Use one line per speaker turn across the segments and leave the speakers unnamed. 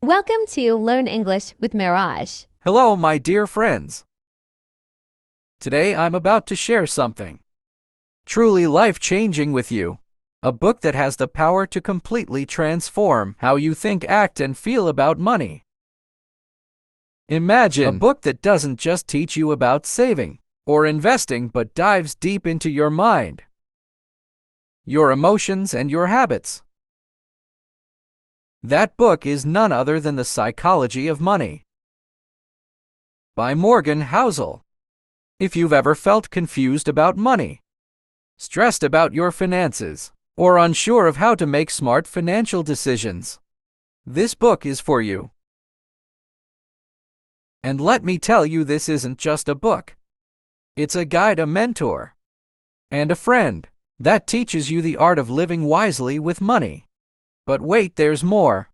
Welcome to Learn English with Mirage.
Hello, my dear friends. Today I'm about to share something truly life-changing with you. A book that has the power to completely transform how you think, act, and feel about money. Imagine a book that doesn't just teach you about saving or investing, but dives deep into your mind, your emotions, and your habits. That book is none other than The Psychology of Money by Morgan Housel. If you've ever felt confused about money, stressed about your finances, or unsure of how to make smart financial decisions, this book is for you. And let me tell you, this isn't just a book. It's a guide, a mentor, and a friend that teaches you the art of living wisely with money. But wait, there's more.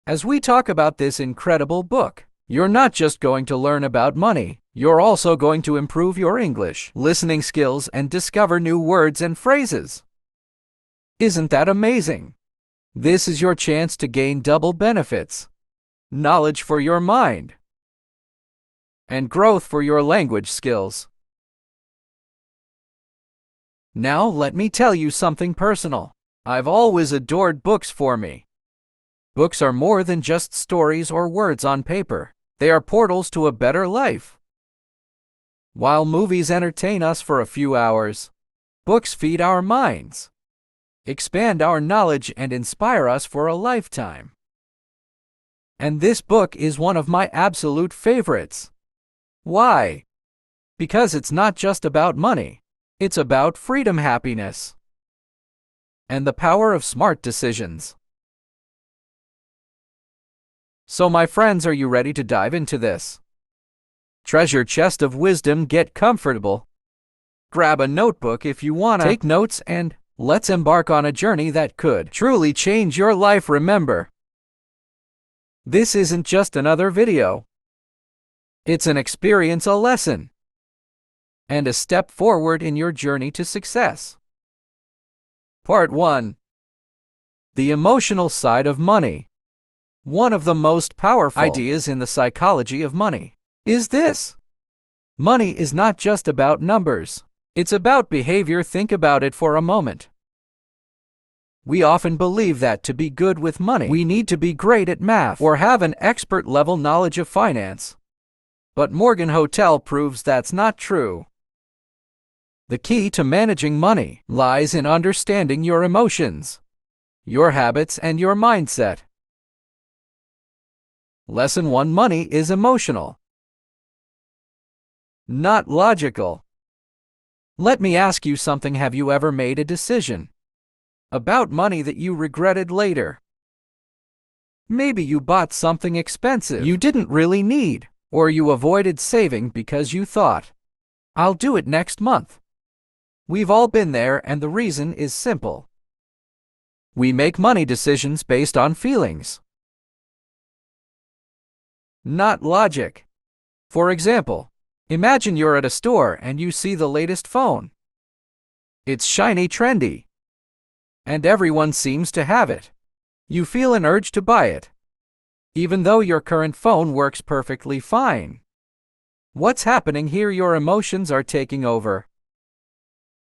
As we talk about this incredible book, you're not just going to learn about money, you're also going to improve your English listening skills and discover new words and phrases. Isn't that amazing? This is your chance to gain double benefits: knowledge for your mind and growth for your language skills. Now let me tell you something personal. I've always adored books. For me, books are more than just stories or words on paper. They are portals to a better life. While movies entertain us for a few hours, books feed our minds, expand our knowledge, and inspire us for a lifetime. And this book is one of my absolute favorites. Why? Because it's not just about money. It's about freedom, happiness, and the power of smart decisions. So my friends, are you ready to dive into this treasure chest of wisdom? Get comfortable, grab a notebook if you want to take notes, and let's embark on a journey that could truly change your life. Remember, this isn't just another video. It's an experience, a lesson, and a step forward in your journey to success. Part 1. The emotional side of money. One of the most powerful ideas in the psychology of money is this: money is not just about numbers. It's about behavior. Think about it for a moment. We often believe that to be good with money, we need to be great at math or have an expert-level knowledge of finance. But Morgan Housel proves that's not true. The key to managing money lies in understanding your emotions, your habits, and your mindset. Lesson 1: money is emotional, not logical. Let me ask you something. Have you ever made a decision about money that you regretted later? Maybe you bought something expensive you didn't really need, or you avoided saving because you thought, "I'll do it next month." We've all been there, and the reason is simple. We make money decisions based on feelings, not logic. For example, imagine you're at a store and you see the latest phone. It's shiny, trendy, and everyone seems to have it. You feel an urge to buy it, even though your current phone works perfectly fine. What's happening here? Your emotions are taking over.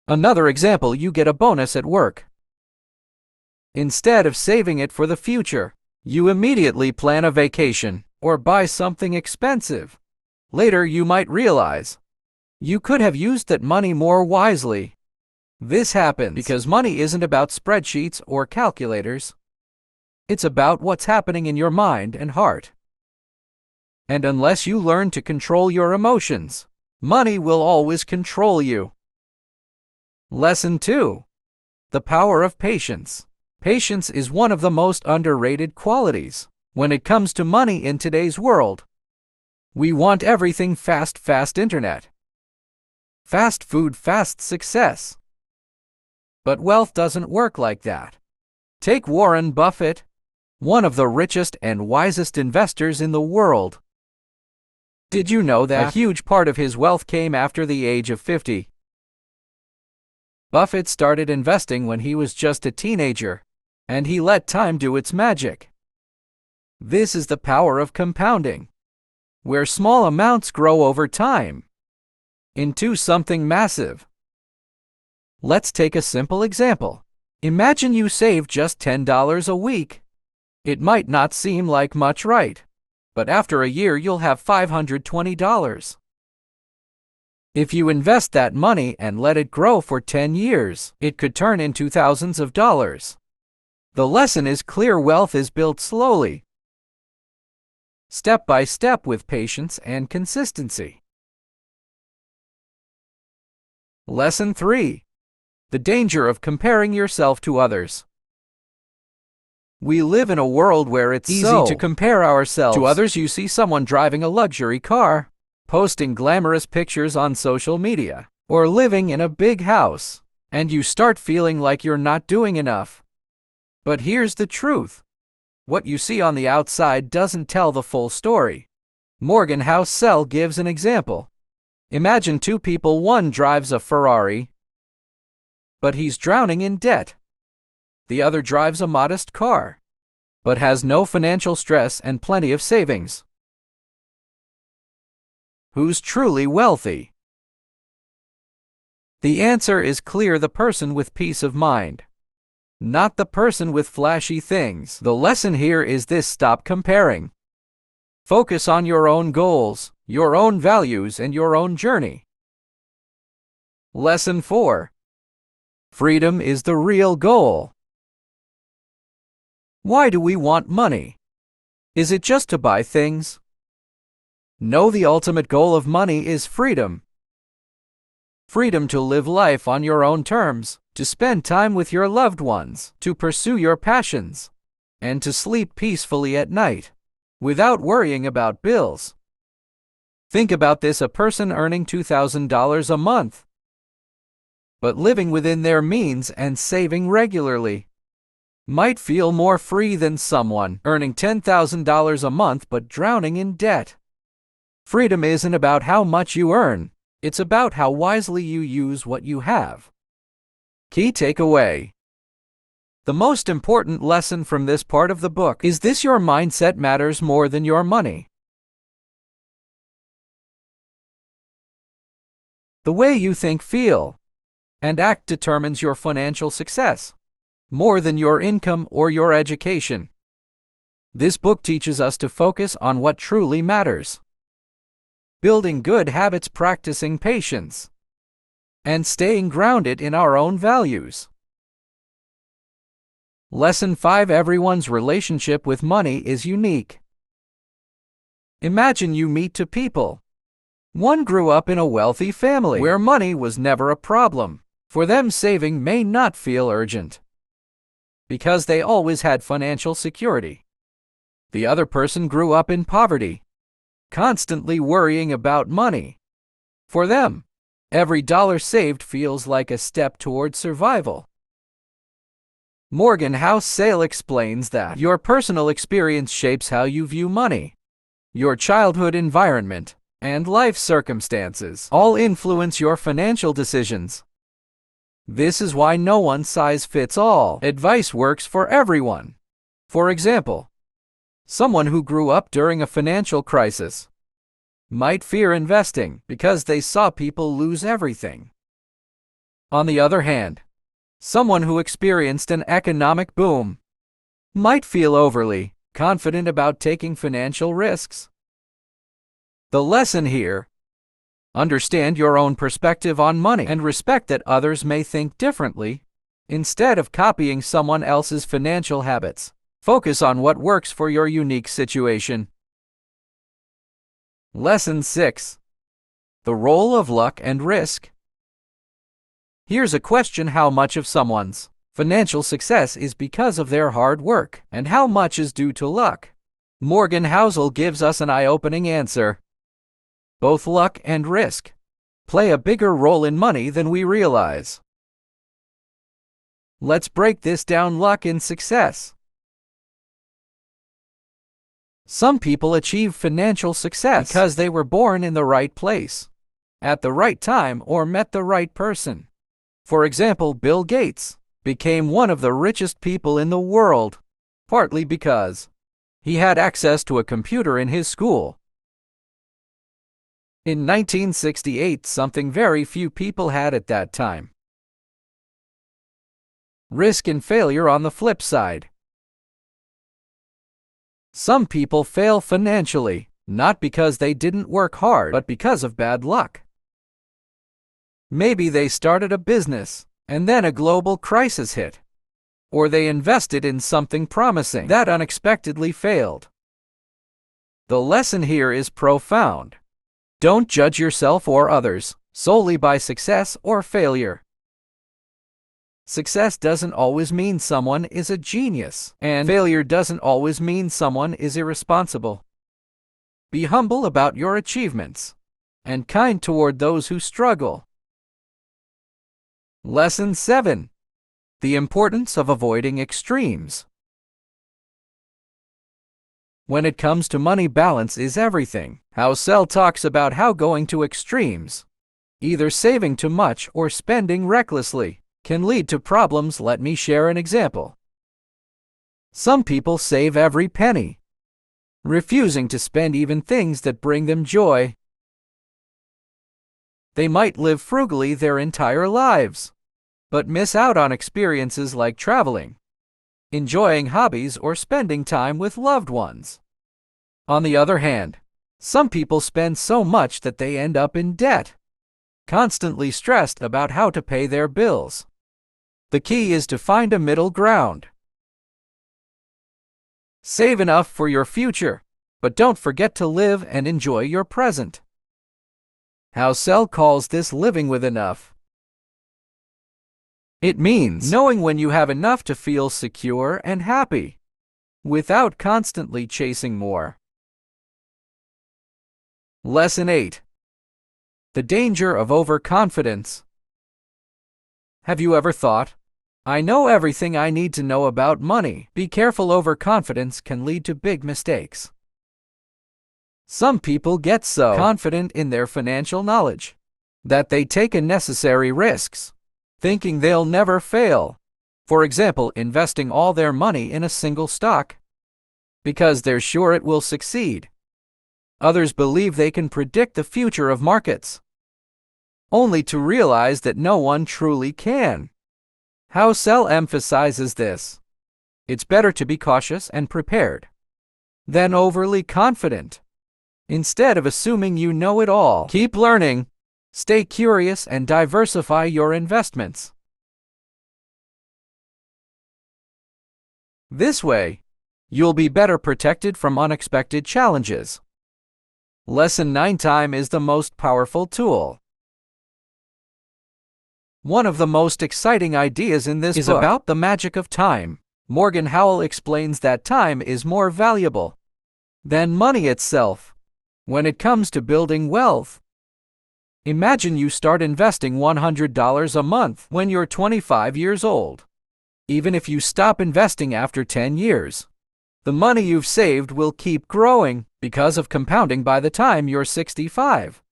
Another example: you get a bonus at work. Instead of saving it for the future, you immediately plan a vacation or buy something expensive. Later, you might realize you could have used that money more wisely. This happens because money isn't about spreadsheets or calculators. It's about what's happening in your mind and heart. And unless you learn to control your emotions, money will always control you. Lesson 2. The power of patience. Patience is one of the most underrated qualities when it comes to money in today's world. We want everything fast: fast internet, fast food, fast success. But wealth doesn't work like that. Take Warren Buffett, one of the richest and wisest investors in the world. Did you know that a huge part of his wealth came after the age of 50? Buffett started investing when he was just a teenager, and he let time do its magic. This is the power of compounding, where small amounts grow over time into something massive. Let's take a simple example. Imagine you save just $10 a week. It might not seem like much, right? But after a year, you'll have $520. If you invest that money and let it grow for 10 years, it could turn into thousands of dollars. The lesson is clear: wealth is built slowly, step by step, with patience and consistency. Lesson 3. The danger of comparing yourself to others. We live in a world where it's easy to compare ourselves to others. You see someone driving a luxury car, posting glamorous pictures on social media, or living in a big house, and you start feeling like you're not doing enough. But here's the truth. What you see on the outside doesn't tell the full story. Morgan Housel gives an example. Imagine two people. One drives a Ferrari, but he's drowning in debt. The other drives a modest car, but has no financial stress and plenty of savings. Who's truly wealthy? The answer is clear: the person with peace of mind, not the person with flashy things. The lesson here is this: stop comparing. Focus on your own goals, your own values, and your own journey. Lesson 4. Freedom is the real goal. Why do we want money? Is it just to buy things? No, the ultimate goal of money is freedom. Freedom to live life on your own terms, to spend time with your loved ones, to pursue your passions, and to sleep peacefully at night, without worrying about bills. Think about this: a person earning $2,000 a month, but living within their means and saving regularly, might feel more free than someone earning $10,000 a month but drowning in debt. Freedom isn't about how much you earn, it's about how wisely you use what you have. Key takeaway. The most important lesson from this part of the book is this: your mindset matters more than your money. The way you think, feel, and act determines your financial success, more than your income or your education. This book teaches us to focus on what truly matters: building good habits, practicing patience, and staying grounded in our own values. Lesson 5. Everyone's relationship with money is unique. Imagine you meet two people. One grew up in a wealthy family where money was never a problem. For them, saving may not feel urgent, because they always had financial security. The other person grew up in poverty, constantly worrying about money. For them, every dollar saved feels like a step toward survival. Morgan Housel explains that your personal experience shapes how you view money. Your childhood environment and life circumstances all influence your financial decisions. This is why no one-size-fits-all advice works for everyone. For example, someone who grew up during a financial crisis might fear investing because they saw people lose everything. On the other hand, someone who experienced an economic boom might feel overly confident about taking financial risks. The lesson here: understand your own perspective on money and respect that others may think differently. Instead of copying someone else's financial habits, focus on what works for your unique situation. Lesson 6. The role of luck and risk. Here's a question: how much of someone's financial success is because of their hard work, and how much is due to luck? Morgan Housel gives us an eye-opening answer. Both luck and risk play a bigger role in money than we realize. Let's break this down. Luck in success. Some people achieve financial success because they were born in the right place, at the right time, or met the right person. For example, Bill Gates became one of the richest people in the world, partly because He had access to a computer in his school. In 1968, something very few people had at that time. Risk and failure on the flip side. Some people fail financially, not because they didn't work hard, but because of bad luck. Maybe they started a business, and then a global crisis hit. Or they invested in something promising that unexpectedly failed. The lesson here is profound. Don't judge yourself or others solely by success or failure. Success doesn't always mean someone is a genius, and failure doesn't always mean someone is irresponsible. Be humble about your achievements, and kind toward those who struggle. Lesson 7. The importance of avoiding extremes. When it comes to money, balance is everything. Housel talks about how going to extremes, either saving too much or spending recklessly, can lead to problems. Let me share an example. Some people save every penny, refusing to spend even things that bring them joy. They might live frugally their entire lives, but miss out on experiences like traveling, enjoying hobbies, or spending time with loved ones. On the other hand, some people spend so much that they end up in debt, constantly stressed about how to pay their bills. The key is to find a middle ground. Save enough for your future, but don't forget to live and enjoy your present. Housel calls this living with enough. It means knowing when you have enough to feel secure and happy, without constantly chasing more. Lesson 8. The danger of overconfidence. Have you ever thought, I know everything I need to know about money? Be careful, overconfidence can lead to big mistakes. Some people get so confident in their financial knowledge that they take unnecessary risks, thinking they'll never fail. For example, investing all their money in a single stock because they're sure it will succeed. Others believe they can predict the future of markets, only to realize that no one truly can. Housel emphasizes this. It's better to be cautious and prepared than overly confident. Instead of assuming you know it all, keep learning, stay curious, and diversify your investments. This way, you'll be better protected from unexpected challenges. Lesson 9. Time is the most powerful tool. One of the most exciting ideas in this book is about the magic of time. Morgan Housel explains that time is more valuable than money itself when it comes to building wealth. Imagine you start investing $100 a month when you're 25 years old. Even if you stop investing after 10 years, the money you've saved will keep growing because of compounding by the time you're 65.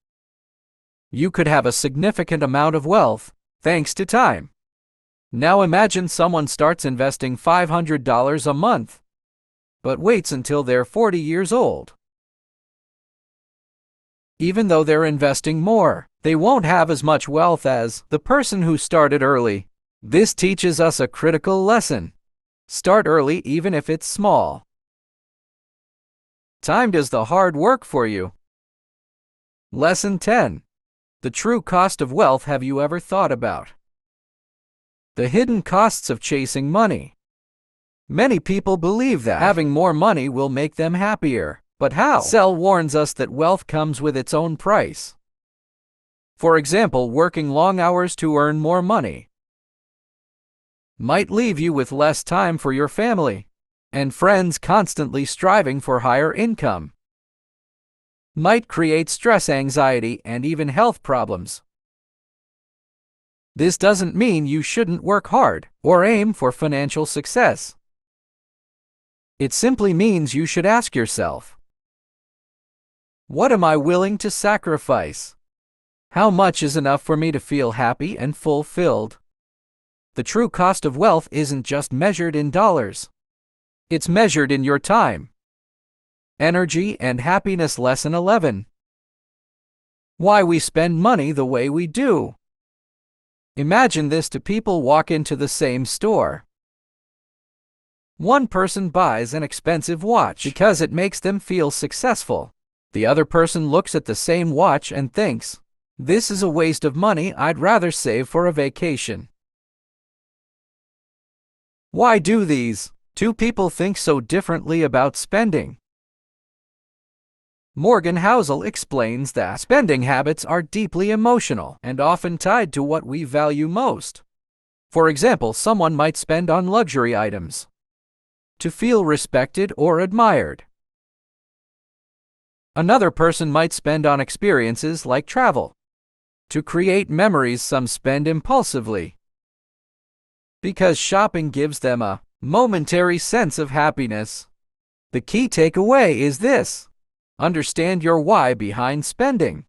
You could have a significant amount of wealth thanks to time. Now imagine someone starts investing $500 a month, but waits until they're 40 years old. Even though they're investing more, they won't have as much wealth as the person who started early. This teaches us a critical lesson. Start early even if it's small. Time does the hard work for you. Lesson 10. The true cost of wealth. Have you ever thought about the hidden costs of chasing money? Many people believe that having more money will make them happier. But Housel warns us that wealth comes with its own price. For example, working long hours to earn more money might leave you with less time for your family and friends. Constantly striving for higher income might create stress, anxiety, and even health problems. This doesn't mean you shouldn't work hard or aim for financial success. It simply means you should ask yourself, what am I willing to sacrifice? How much is enough for me to feel happy and fulfilled? The true cost of wealth isn't just measured in dollars. It's measured in your time, Energy and Happiness Lesson 11. Why we spend money the way we do. Imagine this: two people walk into the same store. One person buys an expensive watch because it makes them feel successful. The other person looks at the same watch and thinks, "This is a waste of money, I'd rather save for a vacation." Why do these two people think so differently about spending? Morgan Housel explains that spending habits are deeply emotional and often tied to what we value most. For example, someone might spend on luxury items to feel respected or admired. Another person might spend on experiences like travel to create memories. Some spend impulsively because shopping gives them a momentary sense of happiness. The key takeaway is this: understand your why behind spending.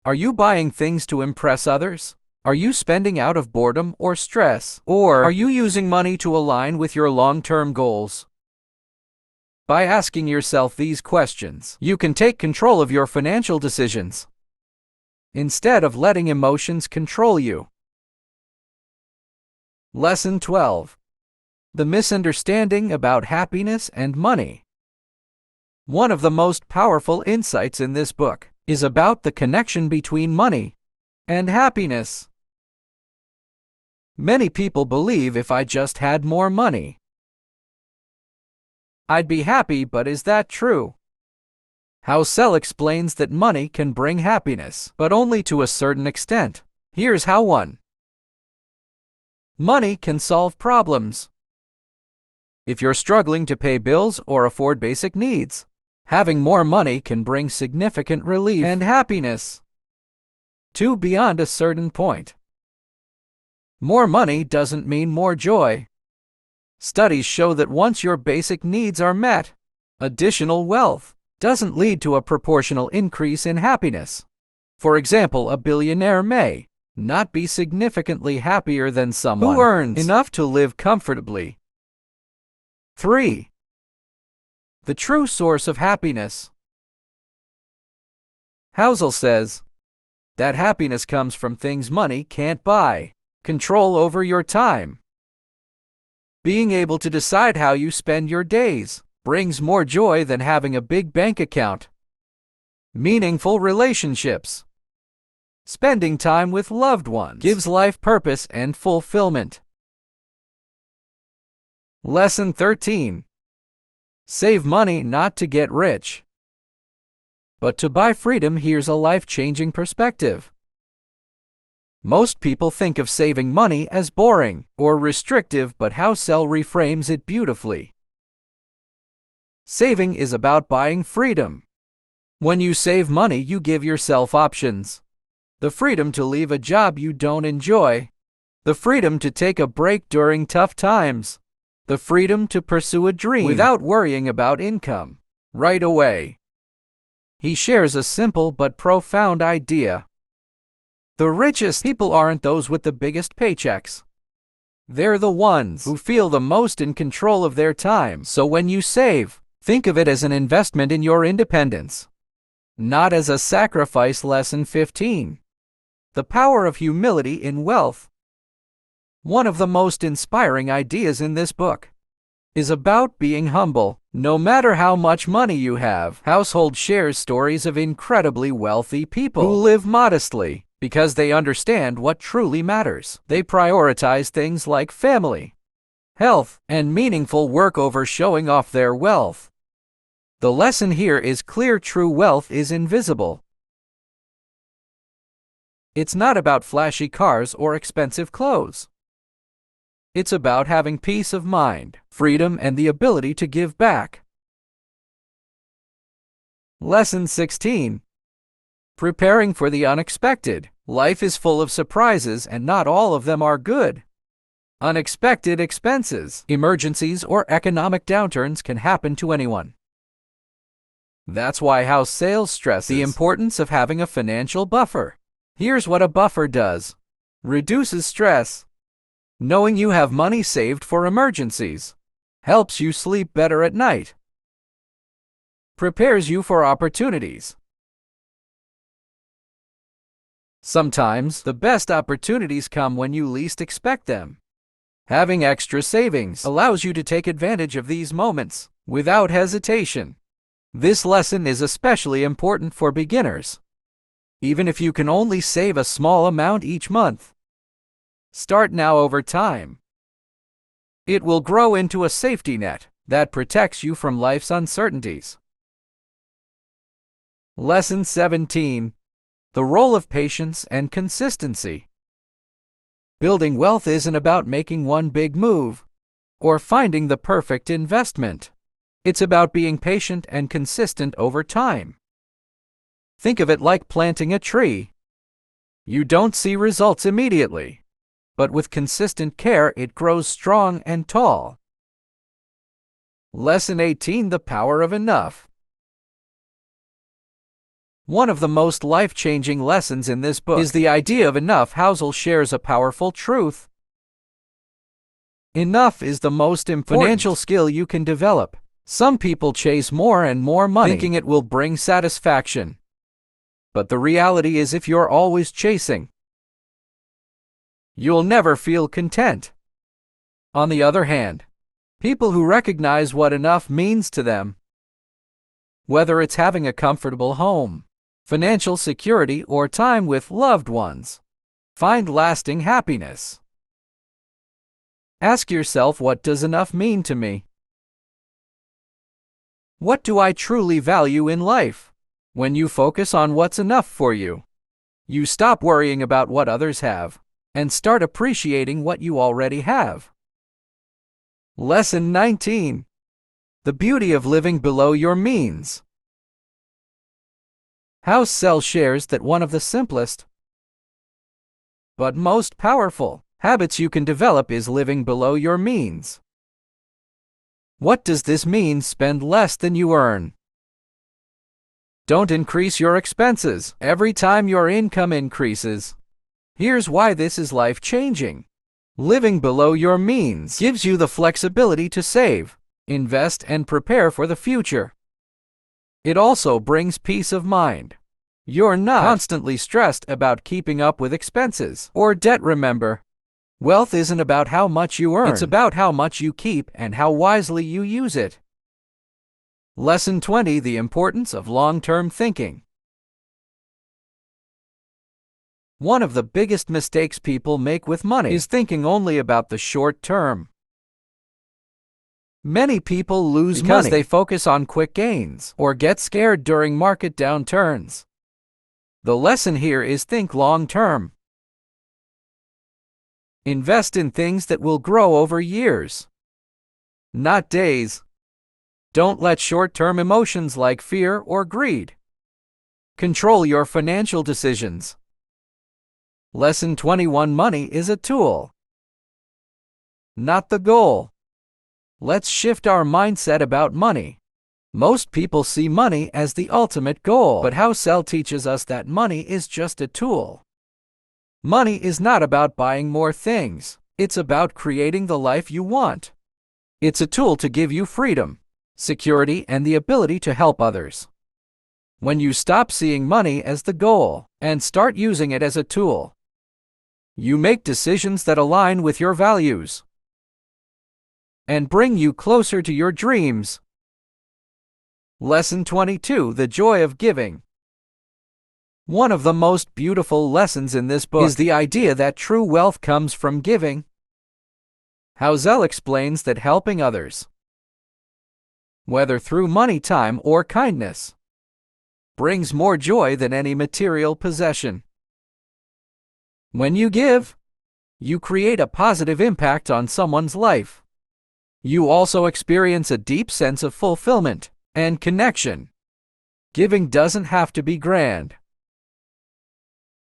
Are you buying things to impress others? Are you spending out of boredom or stress? Or are you using money to align with your long-term goals? By asking yourself these questions, you can take control of your financial decisions instead of letting emotions control you. Lesson 12. The misunderstanding about happiness and money. One of the most powerful insights in this book is about the connection between money and happiness. Many people believe, if I just had more money, I'd be happy. But is that true? Housel explains that money can bring happiness, but only to a certain extent. Here's how. 1. Money can solve problems. If you're struggling to pay bills or afford basic needs, having more money can bring significant relief and happiness. 2. Beyond a certain point, more money doesn't mean more joy. Studies show that once your basic needs are met, additional wealth doesn't lead to a proportional increase in happiness. For example, a billionaire may not be significantly happier than someone who earns enough to live comfortably. 3. The true source of happiness. Housel says that happiness comes from things money can't buy: control over your time. Being able to decide how you spend your days brings more joy than having a big bank account. Meaningful relationships. Spending time with loved ones gives life purpose and fulfillment. Lesson 13. Save money not to get rich, but to buy freedom. Here's a life-changing perspective. Most people think of saving money as boring or restrictive, but Housel reframes it beautifully. Saving is about buying freedom. When you save money, you give yourself options: the freedom to leave a job you don't enjoy, the freedom to take a break during tough times, the freedom to pursue a dream without worrying about income right away. He shares a simple but profound idea. The richest people aren't those with the biggest paychecks. They're the ones who feel the most in control of their time. So when you save, think of it as an investment in your independence, not as a sacrifice. Lesson 15. The power of humility in wealth. One of the most inspiring ideas in this book is about being humble. No matter how much money you have, Housel shares stories of incredibly wealthy people who live modestly because they understand what truly matters. They prioritize things like family, health, and meaningful work over showing off their wealth. The lesson here is clear: true wealth is invisible. It's not about flashy cars or expensive clothes. It's about having peace of mind, freedom, and the ability to give back. Lesson 16. Preparing for the unexpected. Life is full of surprises, and not all of them are good. Unexpected expenses, emergencies, or economic downturns can happen to anyone. That's why Housel stresses the importance of having a financial buffer. Here's what a buffer does: reduces stress. Knowing you have money saved for emergencies helps you sleep better at night, prepares you for opportunities. Sometimes the best opportunities come when you least expect them. Having extra savings allows you to take advantage of these moments without hesitation. This lesson is especially important for beginners. Even if you can only save a small amount each month, start now. Over time, it will grow into a safety net that protects you from life's uncertainties. Lesson 17. The role of patience and consistency. Building wealth isn't about making one big move or finding the perfect investment. It's about being patient and consistent over time. Think of it like planting a tree. You don't see results immediately, but with consistent care, it grows strong and tall. Lesson 18. The power of enough. One of the most life-changing lessons in this book is the idea of enough. Housel shares a powerful truth. Enough is the most important financial skill you can develop. Some people chase more and more money, thinking it will bring satisfaction. But the reality is, if you're always chasing, you'll never feel content. On the other hand, people who recognize what enough means to them, whether it's having a comfortable home, financial security, or time with loved ones, find lasting happiness. Ask yourself, what does enough mean to me? What do I truly value in life? When you focus on what's enough for you, you stop worrying about what others have and start appreciating what you already have. Lesson 19. The beauty of living below your means. Housel shares that one of the simplest but most powerful habits you can develop is living below your means. What does this mean? Spend less than you earn. Don't increase your expenses every time your income increases. Here's why this is life-changing. Living below your means gives you the flexibility to save, invest, and prepare for the future. It also brings peace of mind. You're not constantly stressed about keeping up with expenses or debt. Remember, wealth isn't about how much you earn. It's about how much you keep and how wisely you use it. Lesson 20. The importance of long-term thinking. One of the biggest mistakes people make with money is thinking only about the short term. Many people lose money because they focus on quick gains or get scared during market downturns. The lesson here is think long-term. Invest in things that will grow over years, not days. Don't let short-term emotions like fear or greed control your financial decisions. Lesson 21. Money is a tool, not the goal. Let's shift our mindset about money. Most people see money as the ultimate goal, but Housel teaches us that money is just a tool. Money is not about buying more things. It's about creating the life you want. It's a tool to give you freedom, security, and the ability to help others. When you stop seeing money as the goal and start using it as a tool, you make decisions that align with your values and bring you closer to your dreams. Lesson 22. The joy of giving. One of the most beautiful lessons in this book is the idea that true wealth comes from giving. Housel explains that helping others, whether through money, time, or kindness, brings more joy than any material possession. When you give, you create a positive impact on someone's life. You also experience a deep sense of fulfillment and connection. Giving doesn't have to be grand.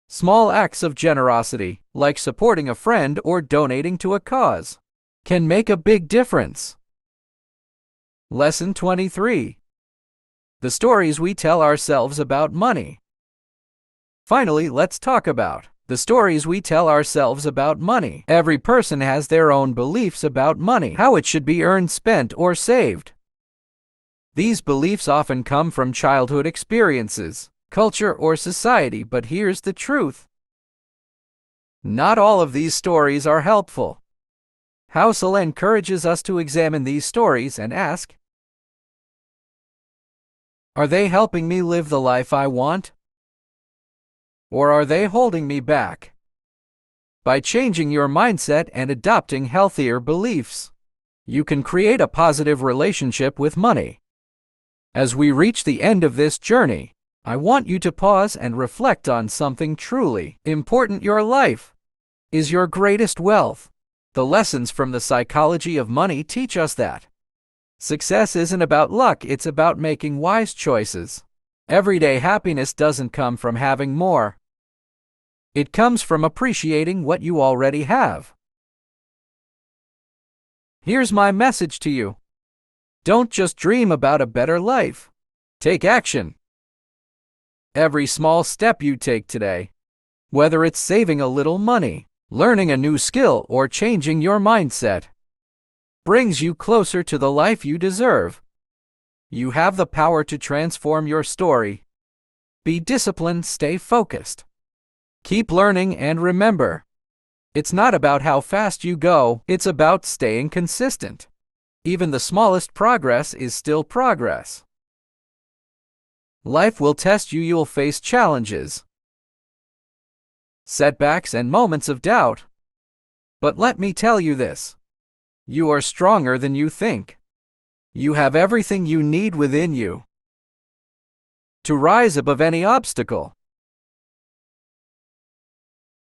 Small acts of generosity, like supporting a friend or donating to a cause, can make a big difference. Lesson 23. The stories we tell ourselves about money. Finally, let's talk about The stories we tell ourselves about money. Every person has their own beliefs about money, how it should be earned, spent, or saved. These beliefs often come from childhood experiences, culture, or society, but here's the truth. Not all of these stories are helpful. Housel encourages us to examine these stories and ask, are they helping me live the life I want? Or are they holding me back? By changing your mindset and adopting healthier beliefs, you can create a positive relationship with money. As we reach the end of this journey, I want you to pause and reflect on something truly important. Your life is your greatest wealth. The lessons from the psychology of money teach us that success isn't about luck, it's about making wise choices. Everyday happiness doesn't come from having more. It comes from appreciating what you already have. Here's my message to you. Don't just dream about a better life. Take action. Every small step you take today, whether it's saving a little money, learning a new skill, or changing your mindset, brings you closer to the life you deserve. You have the power to transform your story. Be disciplined, stay focused. Keep learning, and remember, it's not about how fast you go, it's about staying consistent. Even the smallest progress is still progress. Life will test you, you'll face challenges, setbacks, and moments of doubt. But let me tell you this. You are stronger than you think. You have everything you need within you to rise above any obstacle.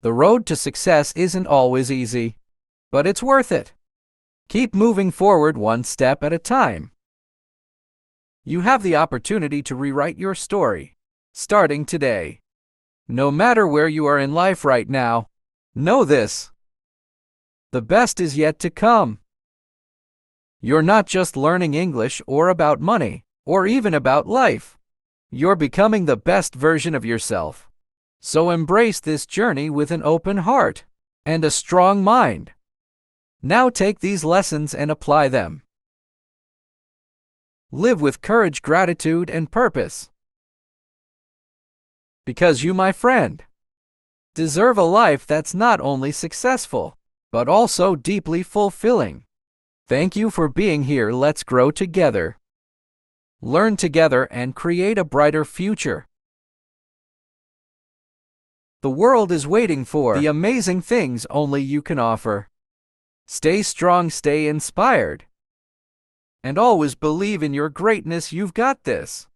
The road to success isn't always easy, but it's worth it. Keep moving forward one step at a time. You have the opportunity to rewrite your story, starting today. No matter where you are in life right now, know this: the best is yet to come. You're not just learning English or about money, or even about life. You're becoming the best version of yourself. So embrace this journey with an open heart and a strong mind. Now take these lessons and apply them. Live with courage, gratitude, and purpose. Because you, my friend, deserve a life that's not only successful, but also deeply fulfilling. Thank you for being here. Let's grow together, learn together, and create a brighter future. The world is waiting for the amazing things only you can offer. Stay strong, stay inspired, and always believe in your greatness. You've got this.